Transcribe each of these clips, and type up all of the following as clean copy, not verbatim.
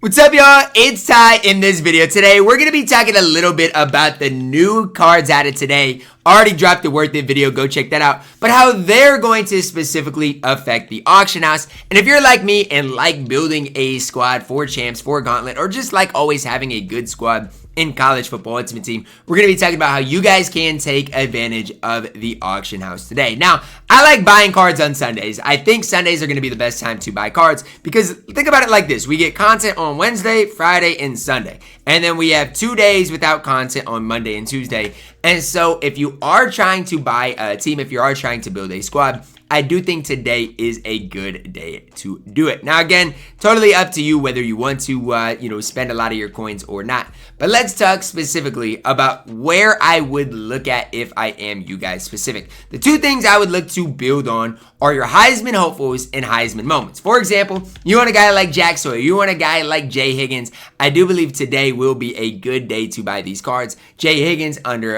What's up, y'all? It's Ty. In this video today, we're going to be talking a little bit about the new cards added today. Already dropped the Worth It video, go check that out. But how they're going to specifically affect the auction house. And if you're like me and like building a squad for champs, for gauntlet, or just like always having a good squad in college football ultimate team, we're going to be talking about how you guys can take advantage of the auction house today. Now, I like buying cards on Sundays. I think Sundays are going to be the best time to buy cards because think about it like this. We get content on Wednesday, Friday, and Sunday. And then we have 2 days without content on Monday and Tuesday. And so if you are trying to buy a team, if you are trying to build a squad, I do think today is a good day to do it. Now, again, totally up to you whether you want to, spend a lot of your coins or not. But let's talk specifically about where I would look at if I am you guys specific. The two things I would look to build on are your Heisman hopefuls and Heisman moments. For example, you want a guy like Jack Sawyer, you want a guy like Jay Higgins. I do believe today will be a good day to buy these cards. Jay Higgins under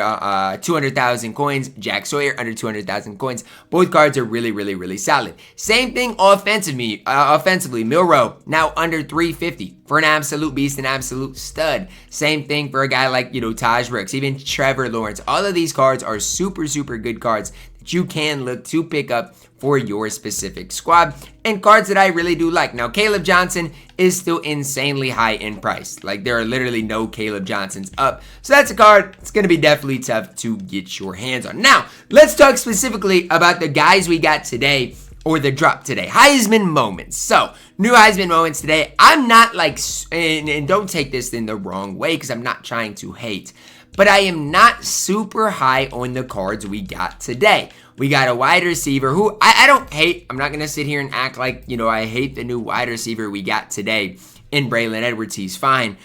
200,000 coins, Jack Sawyer under 200,000 coins. Both cards are really solid. Same thing offensively, Milrow now under 350 for an absolute beast, an absolute stud. Same thing for a guy like, Taj Brooks, even Trevor Lawrence. All of these cards are super good cards that you can look to pick up for your specific squad, and cards that I really do like. Now, Caleb Johnson is still insanely high in price. Like, there are literally no Caleb Johnsons up. So that's a card that's going to be definitely tough to get your hands on. Now, let's talk specifically about the guys we got today, or the drop today. Heisman moments. So, new Heisman moments today. I'm not like, and don't take this in the wrong way because I'm not trying to hate, but I am not super high on the cards we got today. We got a wide receiver who I don't hate. I'm not going to sit here and act like, I hate the new wide receiver we got today in Braylon Edwards. He's fine.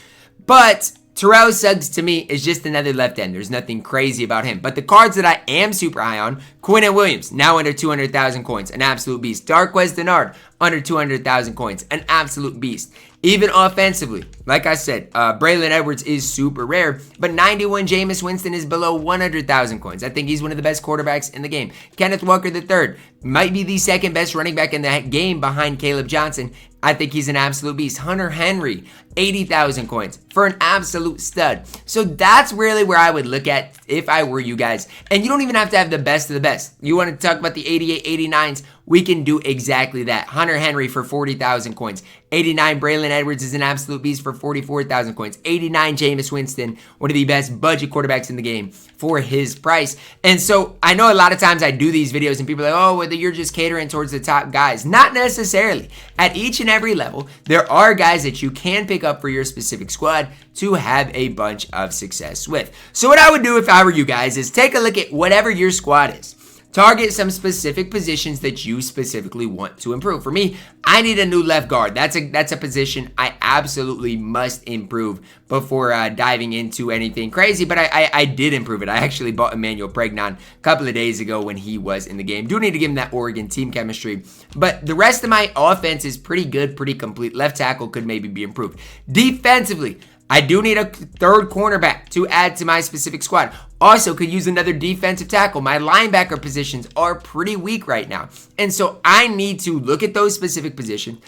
But Terrell Suggs to me is just another left end. There's nothing crazy about him. But the cards that I am super high on, Quinnen Williams, now under 200,000 coins, an absolute beast. Darqueze Dennard, under 200,000 coins, an absolute beast. Even offensively, like I said, Braylon Edwards is super rare, but 91 Jameis Winston is below 100,000 coins. I think he's one of the best quarterbacks in the game. Kenneth Walker III might be the second best running back in the game behind Caleb Johnson. I think he's an absolute beast. Hunter Henry, 80,000 coins for an absolute stud. So that's really where I would look at if I were you guys. And you don't even have to have the best of the best. You want to talk about the 88, 89s? We can do exactly that. Hunter Henry for 40,000 coins. 89 Braylon Edwards is an absolute beast for 44,000 coins. 89 Jameis Winston, one of the best budget quarterbacks in the game for his price. And so I know a lot of times I do these videos and people are like, oh, whether you're just catering towards the top guys. Not necessarily. At each and every level, there are guys that you can pick up for your specific squad to have a bunch of success with. So what I would do if I were you guys is take a look at whatever your squad is. Target some specific positions that you specifically want to improve. For me, I need a new left guard. That's a position I absolutely must improve before diving into anything crazy. But I did improve it. I actually bought Emmanuel Pregnon a couple of days ago when he was in the game. Do need to give him that Oregon team chemistry. But the rest of my offense is pretty good, pretty complete. Left tackle could maybe be improved. Defensively, I do need a third cornerback to add to my specific squad. Also, could use another defensive tackle. My linebacker positions are pretty weak right now. And so I need to look at those specific positions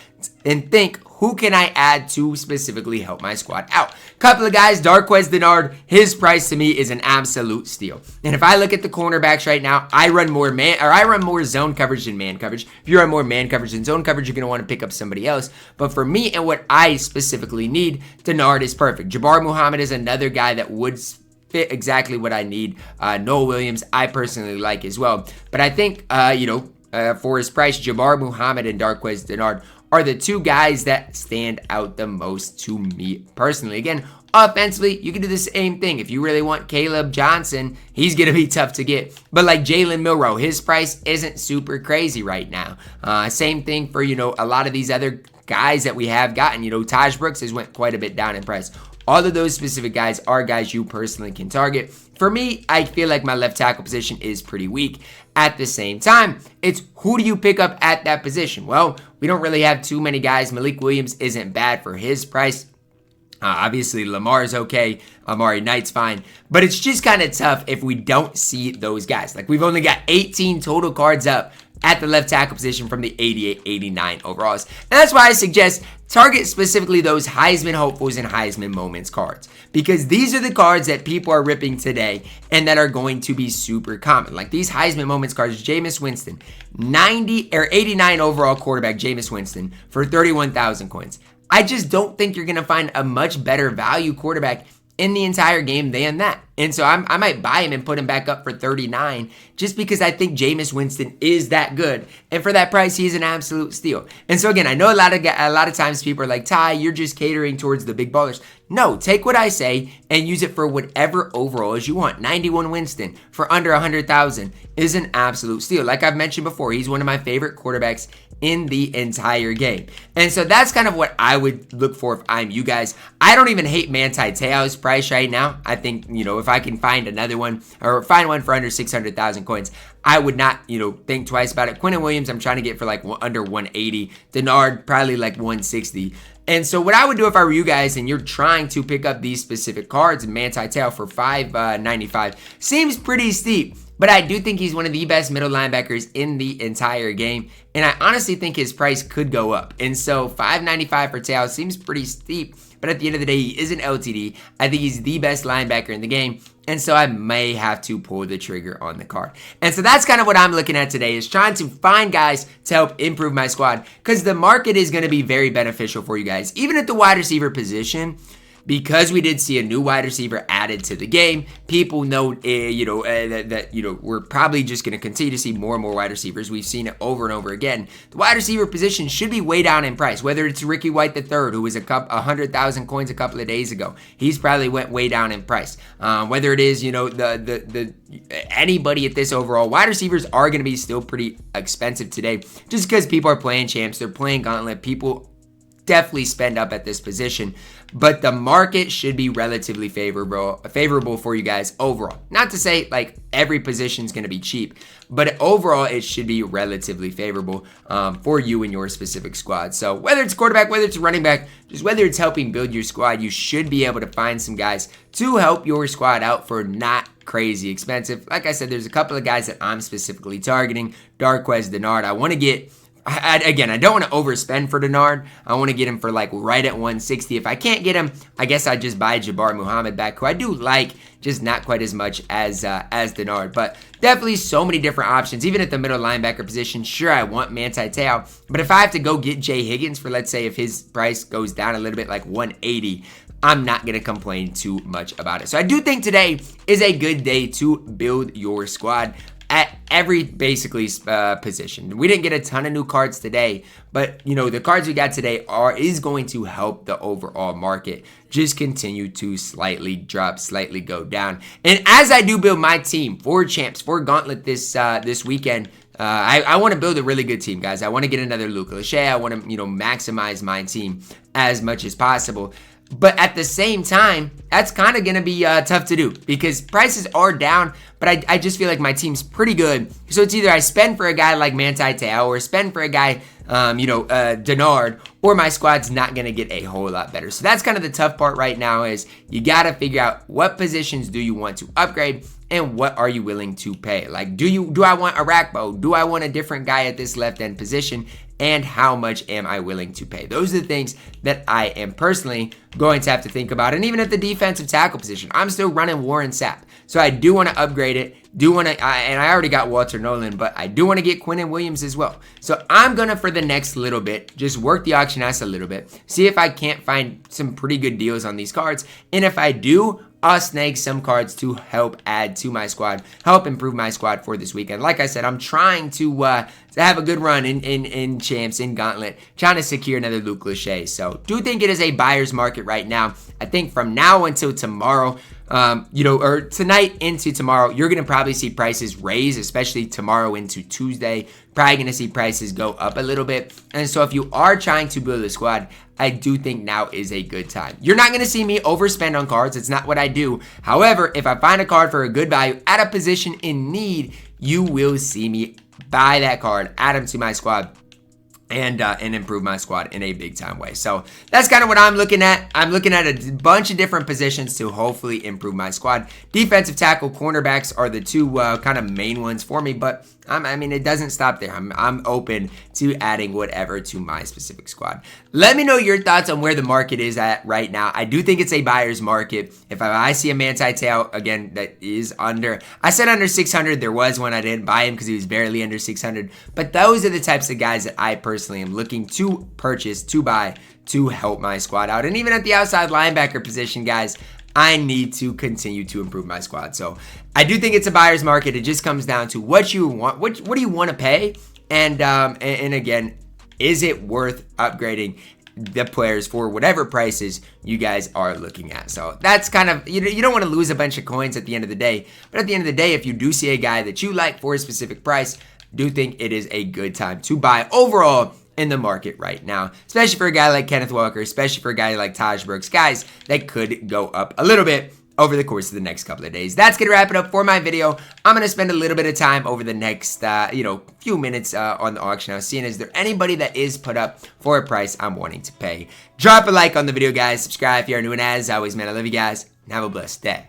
and think, who can I add to specifically help my squad out? Couple of guys, Darqueze Dennard, his price to me is an absolute steal. And if I look at the cornerbacks right now, I run more zone coverage than man coverage. If you run more man coverage than zone coverage, you're going to want to pick up somebody else. But for me and what I specifically need, Dennard is perfect. Jabbar Muhammad is another guy that would fit exactly what I need. Noah Williams, I personally like as well. But I think, for his price, Jabbar Muhammad and Darqueze Dennard are the two guys that stand out the most to me personally. Again, offensively, you can do the same thing. If you really want Caleb Johnson, he's going to be tough to get. But like Jalen Milrow, his price isn't super crazy right now. Same thing for, a lot of these other guys that we have gotten. Taj Brooks has went quite a bit down in price. All of those specific guys are guys you personally can target. For me, I feel like my left tackle position is pretty weak. At the same time, it's who do you pick up at that position? Well, we don't really have too many guys. Malik Williams isn't bad for his price. Obviously, Lamar's okay. Amari Knight's fine. But it's just kind of tough if we don't see those guys. Like, we've only got 18 total cards up at the left tackle position from the 88, 89 overalls. And that's why I suggest target specifically those Heisman hopefuls and Heisman moments cards, because these are the cards that people are ripping today and that are going to be super common. Like these Heisman moments cards, Jameis Winston, 90 or 89 overall quarterback Jameis Winston for 31,000 coins. I just don't think you're going to find a much better value quarterback in the entire game than that. And so I might buy him and put him back up for 39 just because I think Jameis Winston is that good. And for that price, he's an absolute steal. And so again, I know a lot of times people are like, Ty, you're just catering towards the big ballers. No, take what I say and use it for whatever overalls you want. 91 Winston for under 100,000 is an absolute steal. Like I've mentioned before, he's one of my favorite quarterbacks in the entire game. And so that's kind of what I would look for if I'm you guys. I don't even hate Manti Te'o's price right now. I think, if I can find another one or find one for under 600,000 coins, I would not, think twice about it. Quinnen Williams, I'm trying to get for like under 180. Denard, probably like 160. And so what I would do if I were you guys and you're trying to pick up these specific cards, Manti Te'o for $5.95 seems pretty steep. But I do think he's one of the best middle linebackers in the entire game. And I honestly think his price could go up. And so $5.95 for Te'o seems pretty steep. But at the end of the day, he is an LTD. I think he's the best linebacker in the game. And so I may have to pull the trigger on the card. And so that's kind of what I'm looking at today, is trying to find guys to help improve my squad. Because the market is going to be very beneficial for you guys. Even at the wide receiver position, because we did see a new wide receiver added to the game, people know, that we're probably just going to continue to see more and more wide receivers. We've seen it over and over again. The wide receiver position should be way down in price, whether it's Ricky White III, who was 100,000 coins a couple of days ago. He's probably went way down in price. Whether it is, anybody at this overall, wide receivers are going to be still pretty expensive today just because people are playing champs. They're playing gauntlet. People definitely spend up at this position, but the market should be relatively favorable for you guys overall. Not to say like every position is going to be cheap, but overall it should be relatively favorable for you and your specific squad. So whether it's quarterback, whether it's running back, just whether it's helping build your squad, you should be able to find some guys to help your squad out for not crazy expensive. Like I said, there's a couple of guys that I'm specifically targeting. Darquez Denard, I want to get. I don't want to overspend for Denard. I want to get him for like right at 160. If I can't get him, I guess I just buy Jabbar Muhammad back, who I do like, just not quite as much as Denard. But definitely so many different options, even at the middle linebacker position. Sure, I want Manti Te'o, but if I have to go get Jay Higgins for, let's say, if his price goes down a little bit, like 180, I'm not going to complain too much about it. So I do think today is a good day to build your squad at every basically position. We didn't get a ton of new cards today, but the cards we got today is going to help the overall market just continue to slightly go down. And as I do build my team for champs, for Gauntlet this weekend, I want to build a really good team, guys. I want to get another Luke Lachey. I want to maximize my team as much as possible. But at the same time, that's kind of going to be tough to do because prices are down, but I just feel like my team's pretty good. So it's either I spend for a guy like Manti Te'o or spend for a guy, Denard, or my squad's not going to get a whole lot better. So that's kind of the tough part right now, is you got to figure out what positions do you want to upgrade and what are you willing to pay. Like, do I want a Rakbo? Do I want a different guy at this left end position? And how much am I willing to pay? Those are the things that I am personally going to have to think about. And even at the defensive tackle position, I'm still running Warren Sapp. So I do want to upgrade it. And I already got Walter Nolan, but I do want to get Quinnen Williams as well. So I'm going to, for the next little bit, just work the auction house a little bit. See if I can't find some pretty good deals on these cards. And if I do, I'll snag some cards to help add to my squad, help improve my squad for this weekend. Like I said, I'm trying to have a good run in champs, in Gauntlet, trying to secure another Luke Lachey. So do think it is a buyer's market right now. I think from now until tomorrow, or tonight into tomorrow, you're going to probably see prices raise, especially tomorrow into Tuesday. Probably going to see prices go up a little bit. And so if you are trying to build a squad, I do think now is a good time. You're not going to see me overspend on cards. It's not what I do. However, if I find a card for a good value at a position in need, you will see me buy that card, add them to my squad, and improve my squad in a big time way. So that's kind of what I'm looking at. I'm looking at a bunch of different positions to hopefully improve my squad. Defensive tackle, cornerbacks are the two kind of main ones for me, but I mean, it doesn't stop there. I'm open to adding whatever to my specific squad. Let me know your thoughts on where the market is at right now. I do think it's a buyer's market. If I see a Manti Te'o, again, that is under, I said under 600. There was one I didn't buy him because he was barely under 600. But those are the types of guys that I personally am looking to purchase, to buy, to help my squad out. And even at the outside linebacker position, guys, I need to continue to improve my squad. So I do think it's a buyer's market. It just comes down to what you want. What do you want to pay? And again, is it worth upgrading the players for whatever prices you guys are looking at? So that's kind of, you don't want to lose a bunch of coins at the end of the day. But at the end of the day, if you do see a guy that you like for a specific price, do think it is a good time to buy overall in the market right now, especially for a guy like Kenneth Walker, especially for a guy like Taj Brooks, guys that could go up a little bit over the course of the next couple of days. That's going to wrap it up for my video. I'm going to spend a little bit of time over the next, few minutes on the auction house, seeing is there anybody that is put up for a price I'm wanting to pay. Drop a like on the video, guys. Subscribe if you are new, and as always, man, I love you guys, and have a blessed day.